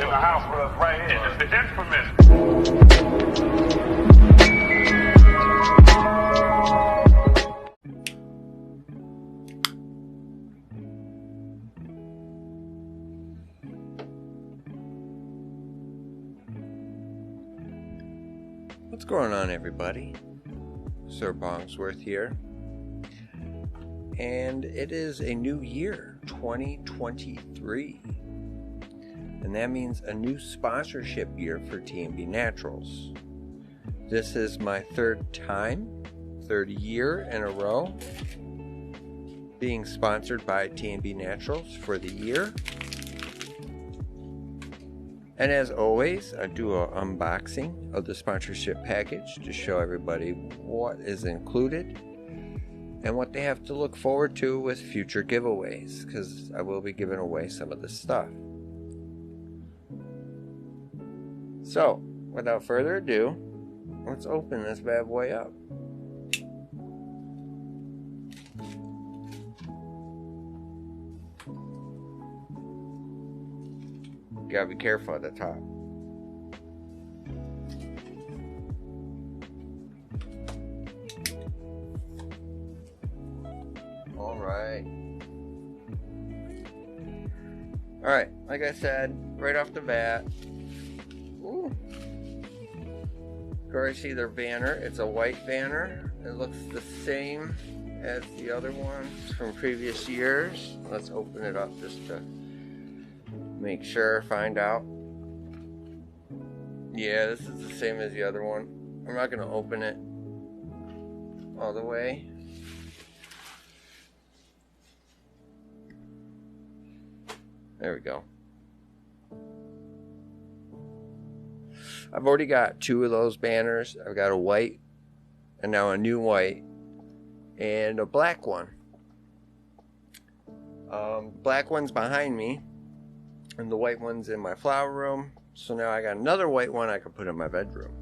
in the house with us right here. It's the infamous. What's going on, everybody? Sirbongsworth here. And it is a new year, 2023. And that means a new sponsorship year for TNB Naturals. This is my third year in a row being sponsored by TNB Naturals for the year. And as always, I do an unboxing of the sponsorship package to show everybody what is included and what they have to look forward to with future giveaways, because I will be giving away some of this stuff. So, without further ado, let's open this bad boy up. Gotta be careful at the top. Alright, like I said, right off the bat, ooh, you see their banner. It's a white banner. It looks the same as the other ones from previous years. Let's open it up just to make sure, find out. Yeah, this is the same as the other one. I'm not going to open it all the way. There we go. I've already got 2 of those banners. I've got a white, and now a new white, and a black one. Black one's behind me, and the white one's in my flower room. So now I got another white one I can put in my bedroom.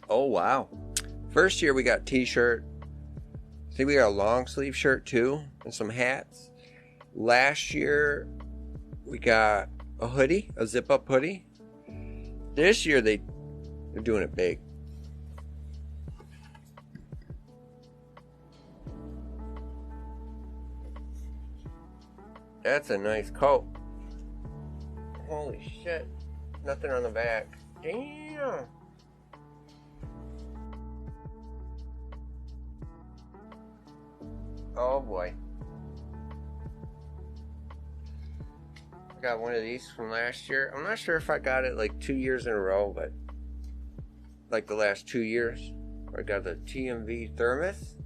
Oh wow. First year we got t-shirt. I think we got a long sleeve shirt too, and some hats. Last year we got a hoodie, a zip up hoodie. This year they're doing it big. That's a nice coat. Holy shit. Nothing on the back. Damn. Oh boy. I got one of these from last year. I'm not sure if I got it like 2 years in a row, but like the last 2 years. I got the TNB thermos.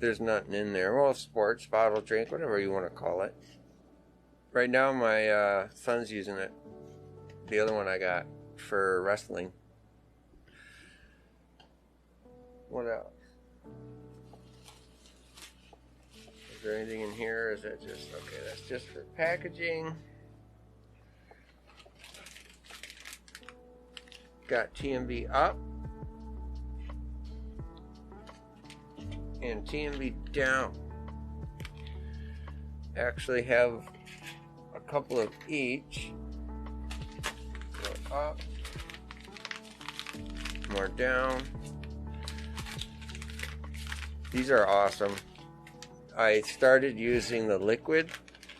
There's nothing in there. Well, sports, bottle, drink, whatever you want to call it. Right now my son's using it. The other one I got for wrestling. What else? Is there anything in here? Is that just okay? That's just for packaging. Got TNB up and TNB down. Actually have a couple of each. More up, more down. These are awesome. I started using the liquid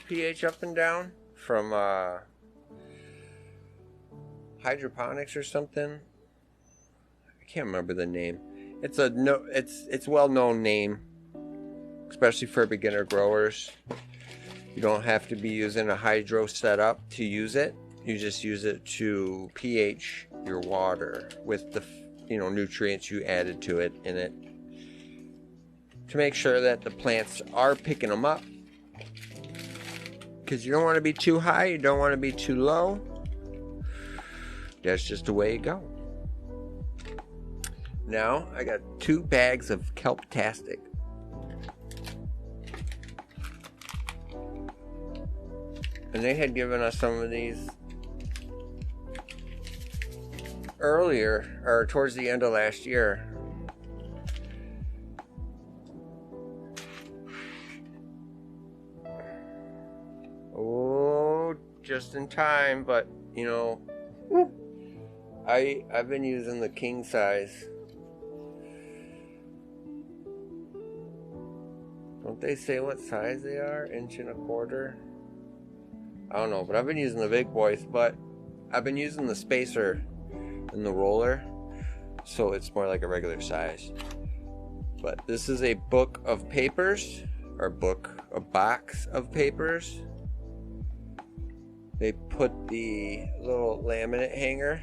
pH up and down from hydroponics or something. I can't remember the name. It's a well-known name, especially for beginner growers. You don't have to be using a hydro setup to use it. You just use it to pH your water with the nutrients you added to it in it, to make sure that the plants are picking them up, because you don't want to be too high, you don't want to be too low. That's just the way you go. Now I got 2 bags of Kelptastic. And they had given us some of these earlier, or towards the end of last year. just in time, but you know, I've been using the king size. Don't they say what size they are? 1.25 inches? I don't know, but I've been using the big boys, but I've been using the spacer and the roller, so it's more like a regular size. But this is a book of papers, or a box of papers. They put the little laminate hanger.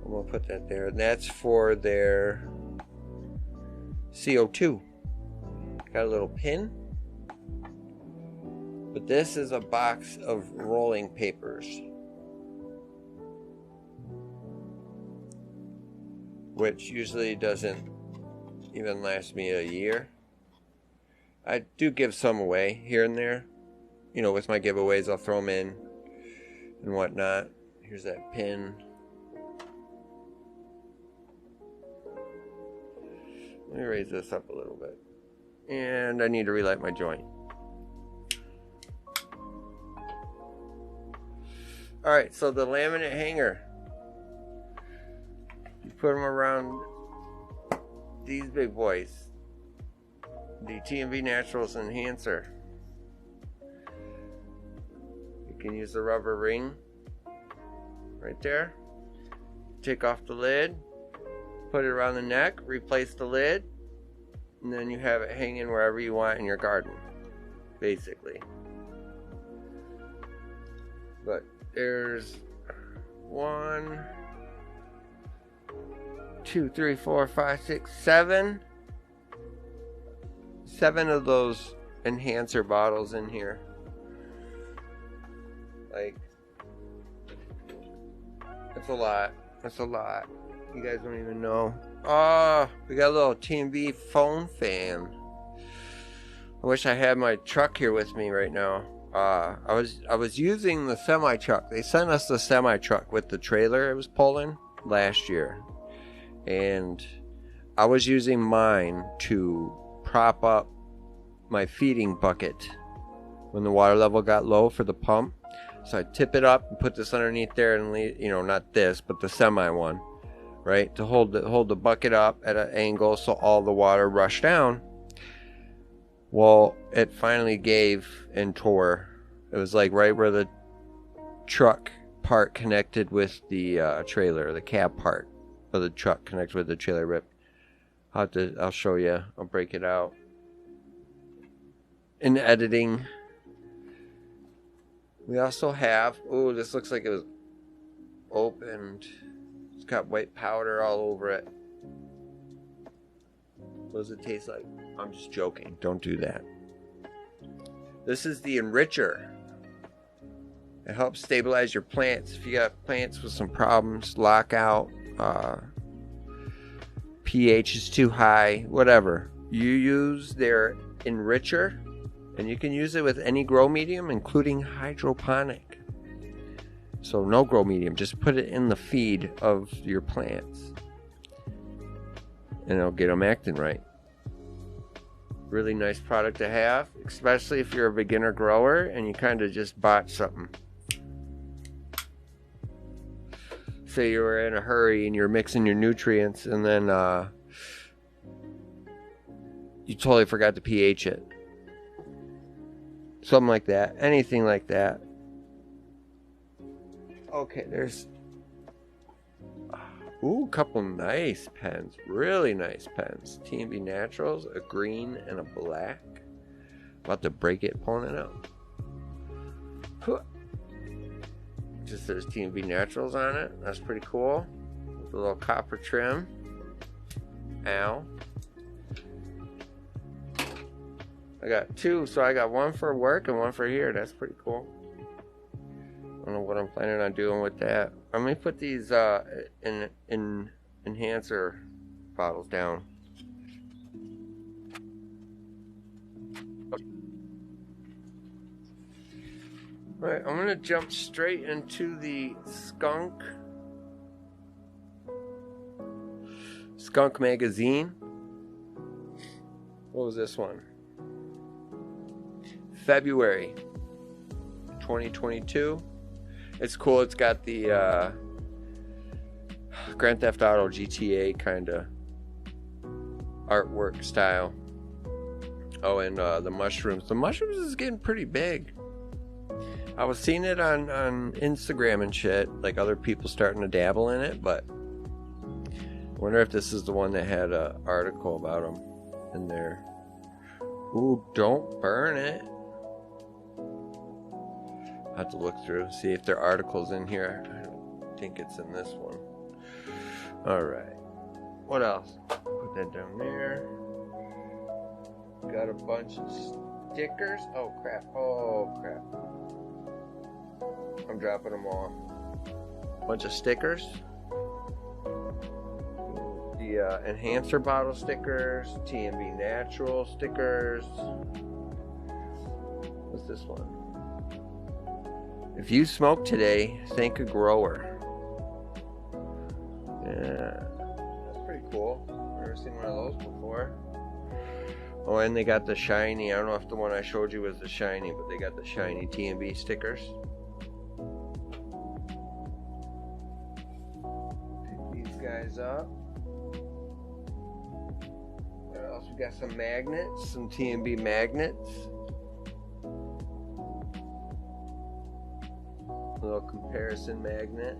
I'm gonna put that there, and that's for their CO2. Got a little pin. But this is a box of rolling papers, which usually doesn't even last me a year. I do give some away here and there. You know, with my giveaways, I'll throw them in and whatnot. Here's that pin. Let me raise this up a little bit. And I need to relight my joint. Alright, so the laminate hanger. You put them around these big boys. The TNB Naturals Enhancer. You can use the rubber ring right there. Take off the lid. Put it around the neck. Replace the lid. And then you have it hanging wherever you want in your garden. Basically. But there's 1, 2, 3, 4, 5, 6, 7. 7 of those enhancer bottles in here. Like, that's a lot. That's a lot. You guys don't even know. Oh, we got a little TNB phone fan. I wish I had my truck here with me right now. I was using the semi truck. They sent us the semi truck with the trailer it was pulling last year, and I was using mine to prop up my feeding bucket when the water level got low for the pump. So I tip it up and put this underneath there, and you know, not this, but the semi one, right, to hold the bucket up at an angle so all the water rushed down. Well, it finally gave and tore. It was like right where the truck part connected with the trailer, the cab part of the truck connected with the trailer rip. I'll show you. I'll break it out. In editing, we also have, oh, this looks like it was opened. It's got white powder all over it. What does it taste like? I'm just joking. Don't do that. This is the enricher. It helps stabilize your plants. If you got plants with some problems, lockout, pH is too high, whatever. You use their enricher, and you can use it with any grow medium, including hydroponic. So no grow medium. Just put it in the feed of your plants, and it'll get them acting right. Really nice product to have, especially if you're a beginner grower and you kind of just bought something. Say you were in a hurry and you're mixing your nutrients, and then you totally forgot to pH it. Something like that. Anything like that. Okay, there's a couple nice pens. Really nice pens. TNB Naturals, a green and a black. About to break it, pulling it out. Just says TNB Naturals on it. That's pretty cool. With a little copper trim. Ow. I got two, so I got one for work and one for here. That's pretty cool. I don't know what I'm planning on doing with that. I'm going to put these enhancer bottles down. Alright, I'm going to jump straight into the Skunk magazine. What was this one? February 2022. It's cool. It's got the Grand Theft Auto GTA kind of artwork style. Oh, and the mushrooms. The mushrooms is getting pretty big. I was seeing it on Instagram and shit, like other people starting to dabble in it, but I wonder if this is the one that had an article about them in there. Ooh, don't burn it. I have to look through, see if there are articles in here. I don't think it's in this one. Alright. What else? Put that down there. Got a bunch of stickers. Oh crap. Oh crap. I'm dropping them all. Bunch of stickers. The enhancer bottle stickers. TNB natural stickers. What's this one? If you smoke today, thank a grower. Yeah, that's pretty cool. Never seen one of those before. Oh, and they got the shiny. I don't know if the one I showed you was the shiny, but they got the shiny TNB stickers. Pick these guys up. What else? We got some magnets, some TNB magnets. A little comparison magnet.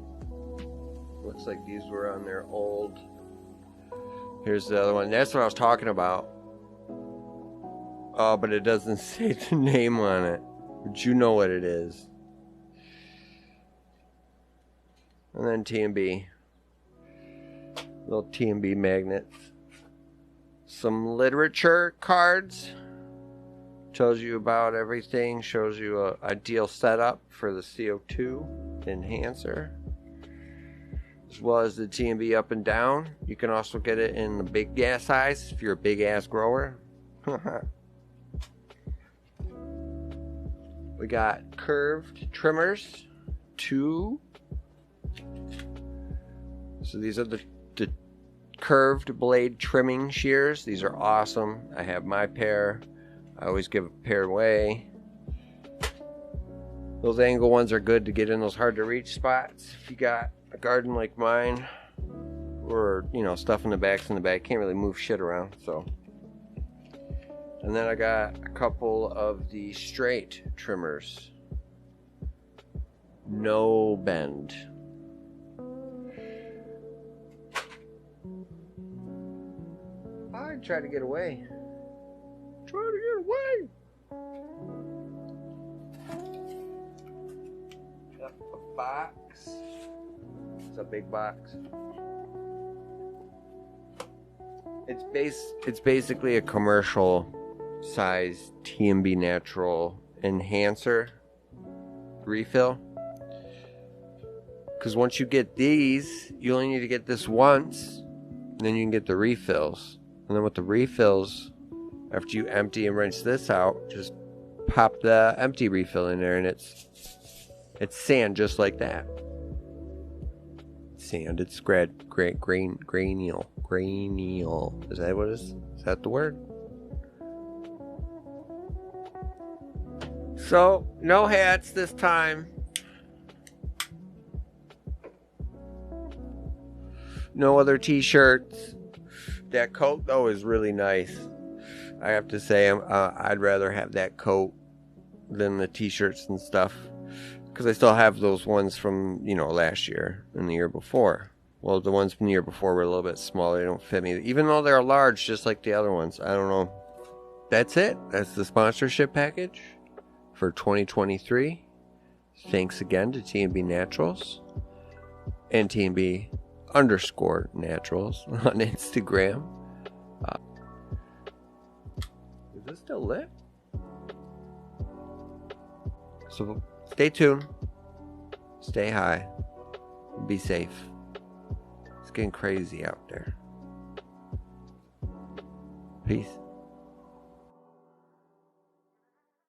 Looks like these were on their old. Here's the other one. That's what I was talking about. Oh, but it doesn't say the name on it. But you know what it is. And then TNB. Little TNB magnets. Some literature cards. Tells you about everything. Shows you an ideal setup for the CO2 enhancer. As well as the TNB up and down. You can also get it in the big gas size if you're a big ass grower. We got curved trimmers. 2. So these are the curved blade trimming shears. These are awesome. I have my pair. I always give a pair away. Those angle ones are good to get in those hard to reach spots. If you got a garden like mine, or stuff in the back, can't really move shit around. So, and then I got a couple of the straight trimmers, no bend. I try to get away. Got a box. It's a big box. It's basically a commercial size TNB natural enhancer refill. Because once you get these, you only need to get this once, and then you can get the refills. And then with the refills, after you empty and rinse this out, just pop the empty refill in there, and it's sand just like that. Sand. It's granial. Is that what it is? Is that the word? So, no hats this time. No other t-shirts. That coat, though, is really nice. I have to say, I'd rather have that coat than the t-shirts and stuff. Because I still have those ones from, last year and the year before. Well, the ones from the year before were a little bit smaller. They don't fit me. Even though they're large, just like the other ones. I don't know. That's it. That's the sponsorship package for 2023. Thanks again to TNB Naturals and TNB_Naturals on Instagram. Is this still lit? So stay tuned. Stay high. Be safe. It's getting crazy out there. Peace.